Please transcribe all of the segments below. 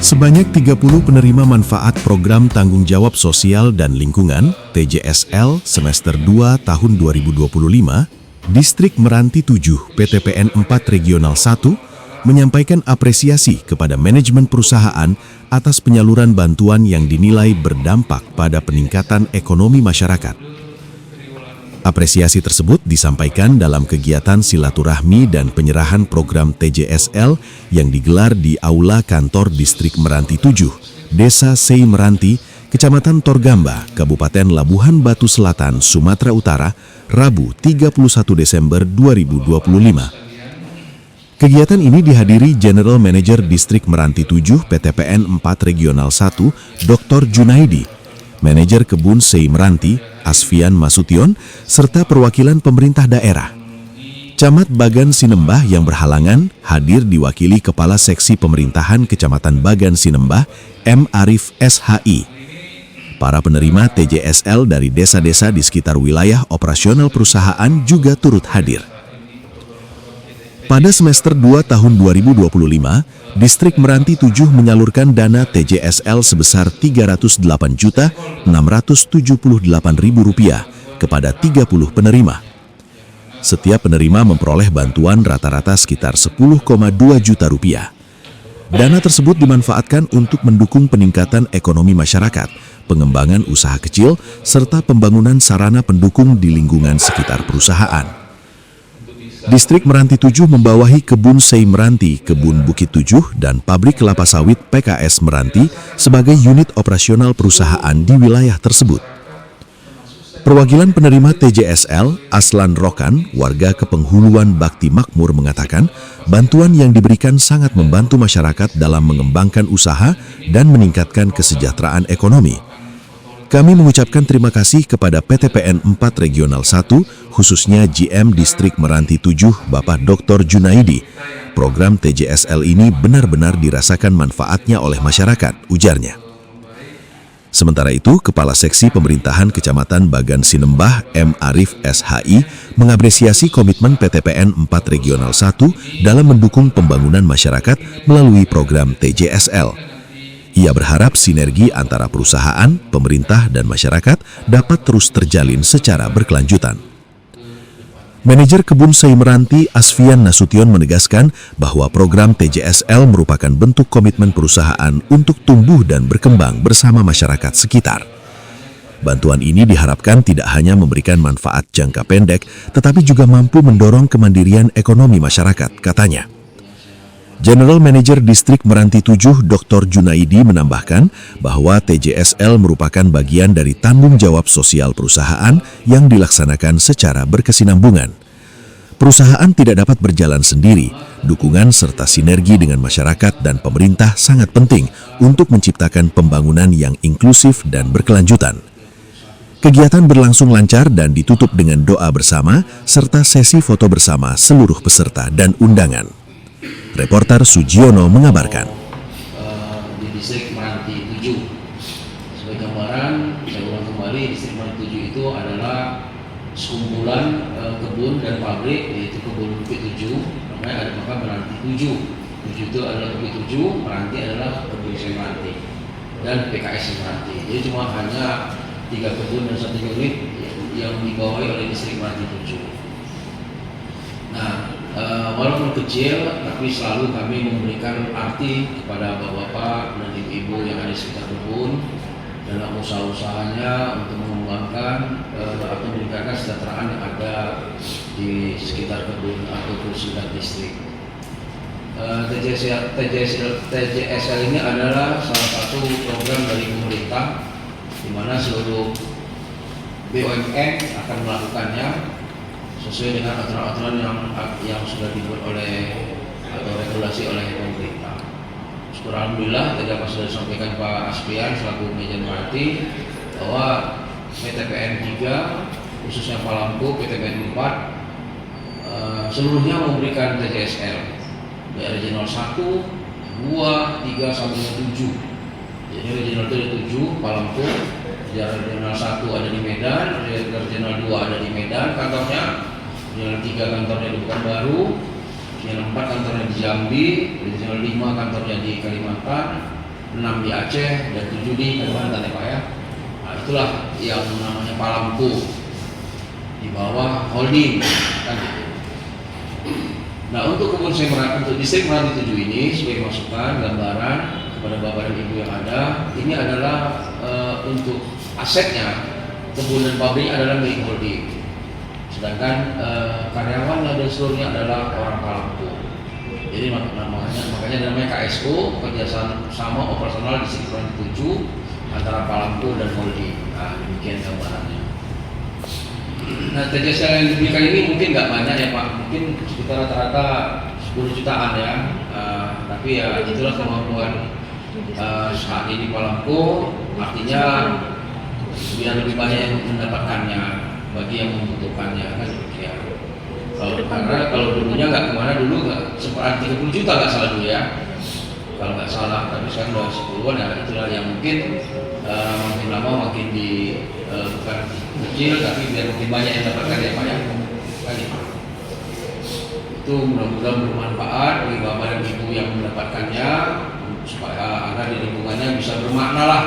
Sebanyak 30 penerima manfaat program tanggung jawab sosial dan lingkungan TJSL semester 2 tahun 2025, Distrik Meranti 7 PTPN 4 Regional 1 menyampaikan apresiasi kepada manajemen perusahaan atas penyaluran bantuan yang dinilai berdampak pada peningkatan ekonomi masyarakat. Apresiasi tersebut disampaikan dalam kegiatan silaturahmi dan penyerahan program TJSL yang digelar di Aula Kantor Distrik Meranti 7, Desa Sei Meranti, Kecamatan Torgamba, Kabupaten Labuhan Batu Selatan, Sumatera Utara, Rabu 31 Desember 2025. Kegiatan ini dihadiri General Manager Distrik Meranti 7 PTPN 4 Regional 1, Dr. Junaidi, Manajer Kebun Sei Meranti, Asfian Masution, serta perwakilan pemerintah daerah. Camat Bagan Sinembah yang berhalangan hadir diwakili Kepala Seksi Pemerintahan Kecamatan Bagan Sinembah, M. Arif SHI. Para penerima TJSL dari desa-desa di sekitar wilayah operasional perusahaan juga turut hadir. Pada semester 2 tahun 2025, Distrik Meranti 7 menyalurkan dana TJSL sebesar Rp308.678.000 kepada 30 penerima. Setiap penerima memperoleh bantuan rata-rata sekitar Rp10,2 juta. Dana tersebut dimanfaatkan untuk mendukung peningkatan ekonomi masyarakat, pengembangan usaha kecil, serta pembangunan sarana pendukung di lingkungan sekitar perusahaan. Distrik Meranti 7 membawahi Kebun Sei Meranti, Kebun Bukit 7, dan Pabrik Kelapa Sawit PKS Meranti sebagai unit operasional perusahaan di wilayah tersebut. Perwakilan penerima TJSL, Aslan Rokan, warga Kepenghuluan Bakti Makmur mengatakan, bantuan yang diberikan sangat membantu masyarakat dalam mengembangkan usaha dan meningkatkan kesejahteraan ekonomi. Kami mengucapkan terima kasih kepada PTPN 4 Regional 1, khususnya GM Distrik Meranti 7, Bapak Dr. Junaidi. Program TJSL ini benar-benar dirasakan manfaatnya oleh masyarakat, ujarnya. Sementara itu, Kepala Seksi Pemerintahan Kecamatan Bagan Sinembah, M. Arif SHI, mengapresiasi komitmen PTPN 4 Regional 1 dalam mendukung pembangunan masyarakat melalui program TJSL. Ia berharap sinergi antara perusahaan, pemerintah, dan masyarakat dapat terus terjalin secara berkelanjutan. Manajer Kebun Sei Meranti, Asfian Nasution, menegaskan bahwa program TJSL merupakan bentuk komitmen perusahaan untuk tumbuh dan berkembang bersama masyarakat sekitar. Bantuan ini diharapkan tidak hanya memberikan manfaat jangka pendek, tetapi juga mampu mendorong kemandirian ekonomi masyarakat, katanya. General Manager Distrik Meranti 7, Dr. Junaidi, menambahkan bahwa TJSL merupakan bagian dari tanggung jawab sosial perusahaan yang dilaksanakan secara berkesinambungan. Perusahaan tidak dapat berjalan sendiri, dukungan serta sinergi dengan masyarakat dan pemerintah sangat penting untuk menciptakan pembangunan yang inklusif dan berkelanjutan. Kegiatan berlangsung lancar dan ditutup dengan doa bersama serta sesi foto bersama seluruh peserta dan undangan. Reporter Sujiono mengabarkan. Di Distrik Meranti 7, sebagai gambaran, saya ulang kembali, Distrik Meranti 7 itu adalah sekumpulan kebun dan pabrik, yaitu Kebun Bukit 7, namanya ada maka Meranti 7. 7 itu adalah Bukit 7, Meranti adalah Kebun Sei Meranti, dan PKS Meranti. Jadi cuma hanya 3 kebun dan 1 unit yang dibawahi oleh Distrik Meranti 7. Nah, walaupun kecil, tapi selalu kami memberikan arti kepada bapak-bapak dan ibu-ibu yang ada di sekitar kebun dalam usaha-usahanya untuk mengembangkan atau meningkatkan kesejahteraan yang ada di sekitar kebun atau sekitar distrik. TJSL ini adalah salah satu program dari pemerintah di mana seluruh BUMN akan melakukannya sesuai dengan aturan-aturan yang sudah dibuat oleh atau regulasi oleh pemerintah. Alhamdulillah, tadi apa sudah disampaikan Pak Asfian selaku Manajer Meranti bahwa PTPN 3 khususnya Palampu, PTPN 4 seluruhnya memberikan TJSL dari Regional 1, 2, 3 sampai 7. Jadi Regional 7 Palampu, Regional 1 ada di Medan, Regional 2 ada di Medan kantornya. Regional 3 kantornya di Pekanbaru, Regional 4 kantornya di Jambi, Regional 5 kantornya di Kalimantan, 6 di Aceh dan 7 di Kalimantan ya Pak ya. Nah, itulah yang namanya Palamco di bawah holding kan gitu. Nah, untuk kebun Semerat, untuk distrik Meranti 7 ini sebagai masukan gambaran kepada Bapak dan Ibu yang ada, ini adalah untuk asetnya kebun dan pabrik adalah milik holding. Sedangkan karyawan dan seluruhnya adalah orang Palamco. Jadi makanya namanya KSO, kerjasama operasional distrik Meranti 7 antara Palamco dan holding. Nah, demikian gambarannya. Nah, TJS yang diberikan ini mungkin nggak banyak ya Pak, mungkin sekitar rata-rata 10 jutaan ya. Tapi ya itulah kemampuan saat ini Palamco, artinya biar lebih banyak yang mendapatkannya bagi yang membutuhkannya kan demikian. Karena kalau dulunya nggak kemana dulu nggak sempat 30 juta nggak salah dulu ya, kalau nggak salah, tapi sekarang udah 10-an ya. Itulah yang mungkin makin lama makin bukan kecil tapi biar makin banyak yang dapatkan ya Pak ya. Itu mudah-mudahan bermanfaat bagi Bapak dan Ibu yang mendapatkannya, supaya agar di lingkungannya bisa bermakna lah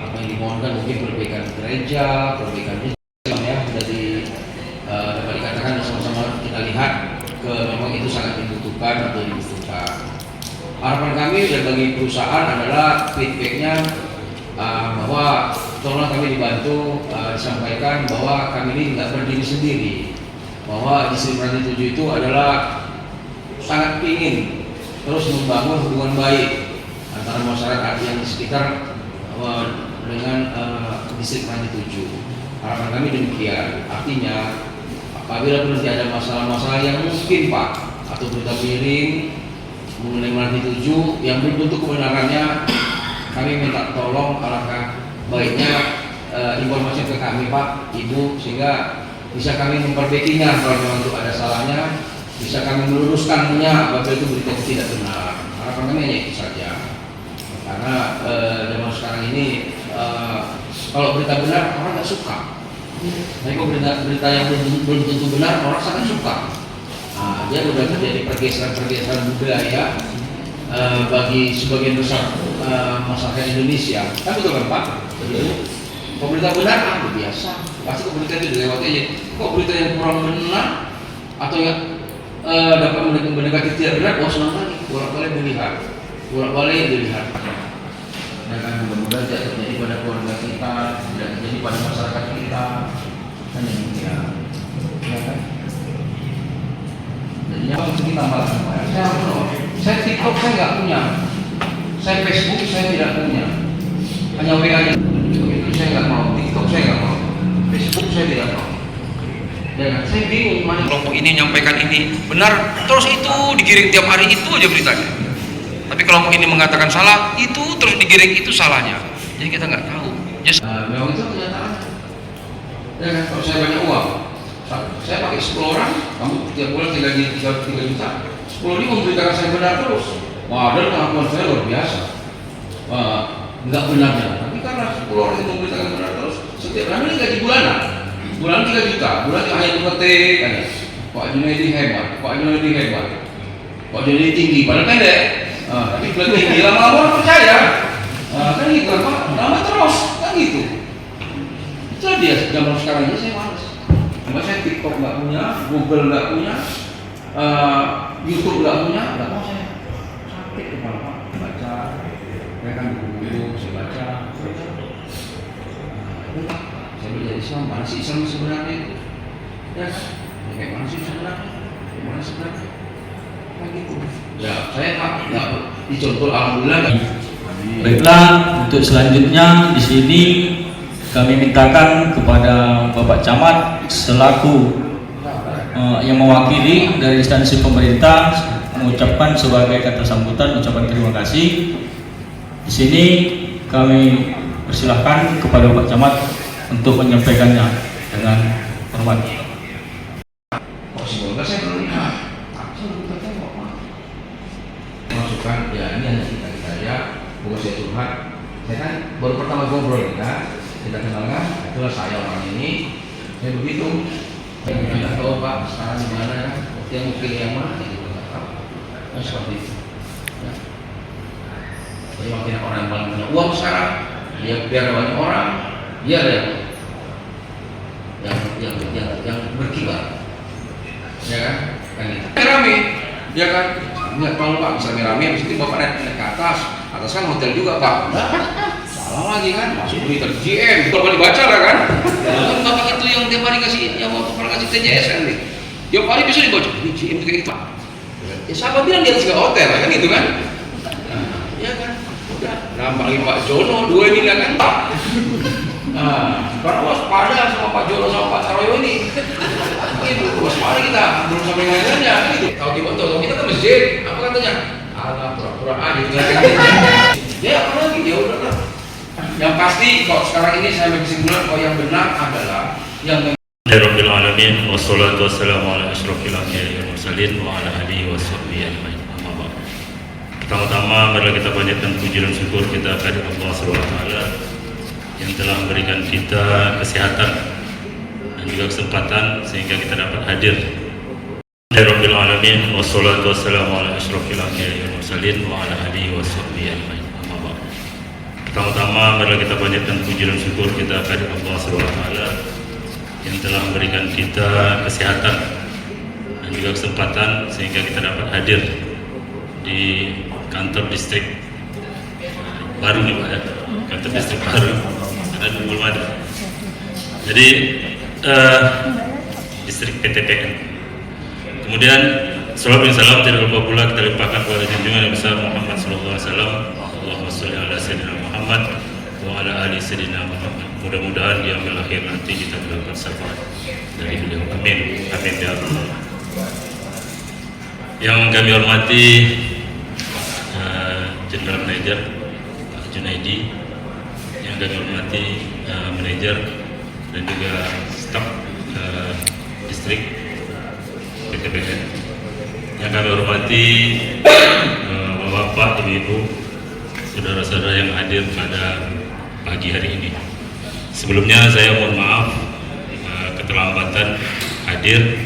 apa yang dimohonkan, mungkin perbaikan gereja, perbaikan ya, dapat dikatakan sama-sama kita lihat memang itu sangat dibutuhkan atau dibutuhkan. Harapan kami dan bagi perusahaan adalah feedbacknya bahwa tolong kami dibantu disampaikan bahwa kami ini tidak berdiri sendiri, bahwa distrik Meranti 7 itu adalah sangat ingin terus membangun hubungan baik antara masyarakat yang di sekitar dengan distrik Meranti 7. Harapan kami demikian, artinya apabila nanti ada masalah-masalah yang mungkin Pak atau berita miring mengenai Meranti 7 yang belum tentu kebenarannya, kami minta tolong alangkah baiknya informasi ke kami Pak, Ibu, sehingga bisa kami memperbaikinya kalau memang itu ada salahnya, bisa kami meluruskannya apabila itu berita tidak benar. Harapan kami hanya itu saja, karena zaman sekarang ini kalau berita benar orang nggak suka, tapi kalau berita yang belum tentu benar orang sangat suka. Nah, dia sudah terjadi pergeseran budaya bagi sebagian besar masyarakat Indonesia. Kan betul kan Pak? Betul. Kalau berita benar biasa, pasti kok berita itu dilewati aja. Kok berita yang kurang benar atau yang dapat mendekati tidak benar, senang lagi. Bolak-balik dilihat. Dan mudah-mudahan tidak terjadi pada keluarga kita, tidak terjadi pada masyarakat kita. Kan demikian. Ya kan? Jadinya kita tambah saya TikTok saya nggak punya, saya Facebook saya tidak punya, hanya WA nya. Itu saya nggak mau, TikTok saya nggak mau, Facebook saya tidak mau. Dan saya bingung mana kelompok ini menyampaikan ini benar, terus itu digiring tiap hari itu aja beritanya. Tapi kelompok ini mengatakan salah, itu terus digiring itu salahnya. Jadi kita nggak tahu. Memang itu kenyataan. Dan kalau saya banyak uang, saya pakai 10 orang, kamu tiap bulan 3 juta. 10 ini memberitakan saya benar terus. Wah, dan pengakuan saya luar biasa. Enggak benarnya. Tapi karena 10 orang itu memberitakan benar terus, setiap hari ini gaji bulanan. Bulan 3 juta, bulan hanya dipetik kan ya. Pak Junaidi hebat, Pak Junaidi tinggi, padahal pendek. Tapi bulan tinggi lama-lama orang percaya. Kan gitu kan Pak, lama terus, kan gitu. Itulah dia zaman sekarang ini saya malas. Karena saya TikTok nggak punya, Google nggak punya, YouTube nggak punya, nggak mau saya sakit kepala Pak. Baca, saya kan buku-buku, saya baca. Saya belajar Islam, mana sih Islam sebenarnya itu? Ya, kayak mana sih sebenarnya? Gimana sebenarnya? Kayak gitu. Ya, saya nggak dicontoh alhamdulillah. Baiklah, untuk selanjutnya di sini kami mintakan kepada Bapak Camat selaku yang mewakili dari instansi pemerintah mengucapkan sebagai kata sambutan ucapan terima kasih. Di sini kami persilahkan kepada Bapak Camat untuk menyampaikannya dengan hormat. Saya belum lihat. Masukan ya ini hanya kita ya, bukan saya curhat. Saya kan baru pertama ngobrol kita kenalkan, itulah saya orang ini. Saya begitu. Saya tidak tahu Pak sekarang di mana, yang mungkin yang mana gitu nggak tahu. Seperti itu. Ya. Semakin orang yang paling punya uang sekarang, dia biar banyak orang, dia ada yang berkibar, ya kan? Kan gitu. Rame, ya kan? Nggak tahu Pak, misalnya rame, habis itu Bapak naik ke atas kan hotel juga Pak. Salah lagi kan, masuk berita GM, kalau dibaca lah kan? Kan Bapak itu yang tiap hari kasih, yang Bapak pernah kasih TJS kan nih. Tiap hari bisa dibaca, ini GM kayak gitu Pak. Ya siapa bilang dia harus ke hotel, kan gitu kan? Ya kan? Udah, nambahin Pak Jono, dua ini lah kan Pak. Nah, sekarang waspada sama Pak Jono sama Pak Saroyo ini. Itu waspada kita, belum sampai ngajanya gitu. Tahu kita kan masjid, apa katanya? Alah, pura-pura aja gitu. Ya apa lagi? Ya udahlah. Yang pasti kok sekarang ini saya berkesimpulan kalau yang benar adalah yang Rabbil alamin wassalatu wassalamu ala asyrofil anbiya'i wal mursalin wa ala alihi washabbihi ajmain. Amma ba'd. Pertama-tama marilah kita panjatkan puji dan syukur kita kepada Allah Subhanahu wa taala yang telah memberikan kita kesehatan dan juga kesempatan sehingga kita dapat hadir. Rabbil alamin wassalatu wassalamu ala asyrofil anbiya'i wal mursalin wa ala alihi washabbihi ajmain. Amma ba'd. Pertama-tama marilah kita panjatkan puji dan syukur kita kepada Allah Subhanahu wa taala yang telah memberikan kita kesehatan dan juga kesempatan sehingga kita dapat hadir di kantor distrik baru nih Pak ya, kantor distrik baru ada belum ada. Jadi distrik PTPN. Kemudian salawat dan salam tidak lupa pula kita limpahkan kepada junjungan yang besar Muhammad sallallahu alaihi wasallam. Allahumma shalli ala sayyidina Muhammad wa ala ali sayyidina Muhammad. Mudah-mudahan di akhir akhir nanti kita mendapat syafaat dari beliau. Amin. Amin ya Allah. Yang kami hormati General Manager Pak Junaidi, yang kami hormati manajer dan juga staf distrik PTPN, yang kami hormati Bapak, Ibu, saudara-saudara yang hadir pada pagi hari ini. Sebelumnya saya mohon maaf keterlambatan hadir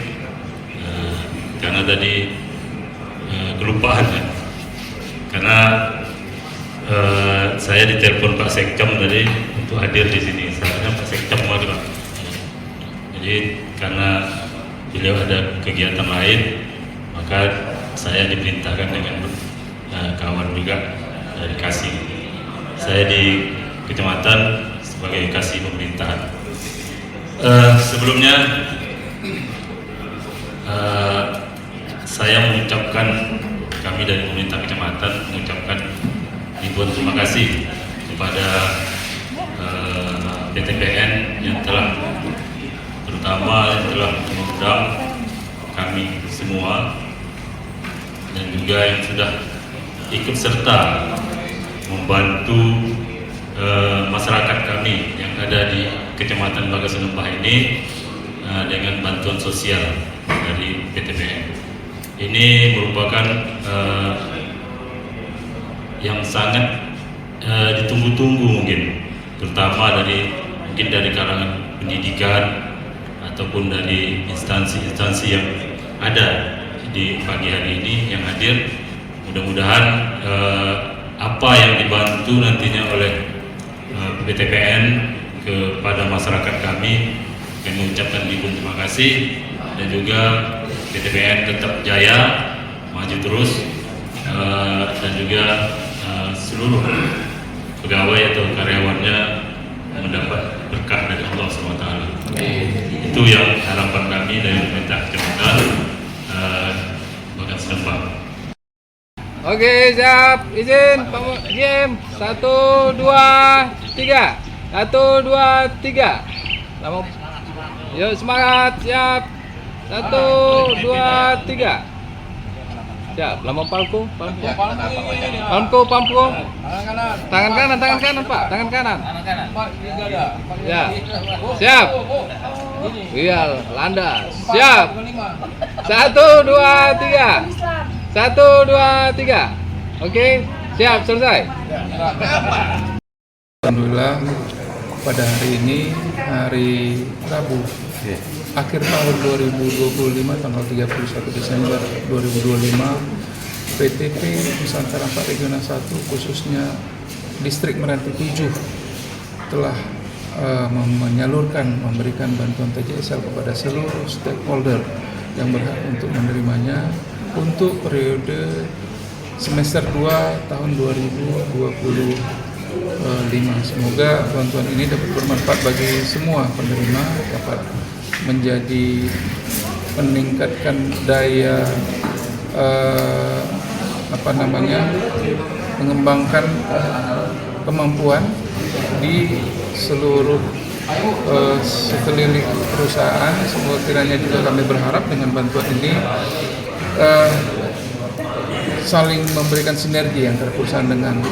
karena tadi kelupaan ya. Karena saya ditelepon Pak Sekcam tadi untuk hadir di sini. Sebenarnya Pak Sekcam mau Pak. Jadi karena beliau ada kegiatan lain, maka saya diperintahkan dengan kawan juga dari Kasih. Saya di kecamatan sebagai kasih pemerintahan. Sebelumnya saya mengucapkan, kami dari pemerintah kecamatan mengucapkan ribuan terima kasih kepada PTPN yang telah, terutama yang telah mengundang kami semua dan juga yang sudah ikut serta membantu masyarakat kami yang ada di Kecamatan Bagasan Lembah ini dengan bantuan sosial dari PTPN. Ini merupakan yang sangat ditunggu-tunggu mungkin, terutama mungkin dari kalangan pendidikan ataupun dari instansi-instansi yang ada di pagi hari ini yang hadir. Mudah-mudahan apa yang dibantu nantinya oleh PTPN kepada masyarakat kami mengucapkan ribuan terima kasih, dan juga PTPN tetap jaya maju terus, dan juga seluruh pegawai atau karyawannya mendapat berkah dari Allah SWT. Itu yang harapan kami dari pemerintah kecamatan Bagasan Lembah. Oke, siap. Izin, Pak GM. 1, 2, 3. 1, 2, 3. Lama. Yuk, semangat. Siap. 1, 2, 3. Siap. Lama palku. Palku. Tangan kanan, Pak. Tangan kanan. Ya. Siap. Iya, landas. Siap. 1, 2, 3. 1, 2, 3. Oke, siap, selesai. Alhamdulillah pada hari ini, hari Rabu, akhir tahun 2025, tanggal 31 Desember 2025, PTP Nusantara 4 Regional 1 khususnya Distrik Meranti 7 telah memberikan bantuan TJSL kepada seluruh stakeholder yang berhak untuk menerimanya untuk periode semester 2 tahun 2025. Semoga bantuan ini dapat bermanfaat bagi semua penerima, dapat menjadi meningkatkan daya mengembangkan kemampuan di seluruh sekeliling perusahaan. Semoga kiranya juga kami berharap dengan bantuan ini saling memberikan sinergi antara perusahaan dengan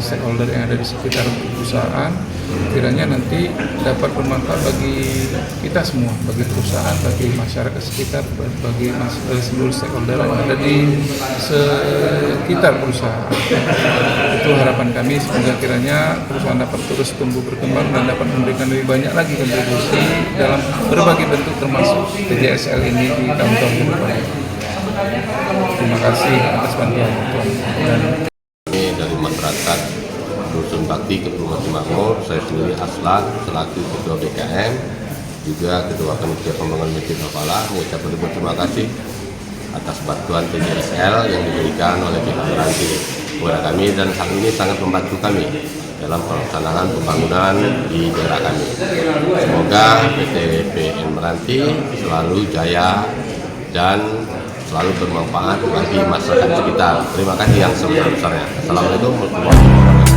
stakeholder yang ada di sekitar perusahaan. Kiranya nanti dapat bermanfaat bagi kita semua, bagi perusahaan, bagi masyarakat sekitar, bagi seluruh stakeholder yang ada di sekitar perusahaan. Itu harapan kami, semoga kiranya perusahaan dapat terus tumbuh berkembang dan dapat memberikan lebih banyak lagi kontribusi dalam berbagai bentuk termasuk TJSL ini di tahun-tahun ke depan. Terima kasih atas bantuan Tuhan. Ini dari masyarakat Dusun Bakti Kepulauan Timangor, saya sendiri Aslan selaku Ketua BKM, juga Ketua Panitia Pembangunan Masjid Al-Falah, mengucapkan terima kasih atas bantuan TJSL yang diberikan oleh pihak Meranti kepada kami, dan hal ini sangat membantu kami dalam pelaksanaan pembangunan di daerah kami. Semoga PT PN Meranti selalu jaya dan selalu bermanfaat bagi masyarakat sekitar. Terima kasih yang sebesar-besarnya. Assalamualaikum warahmatullahi wabarakatuh.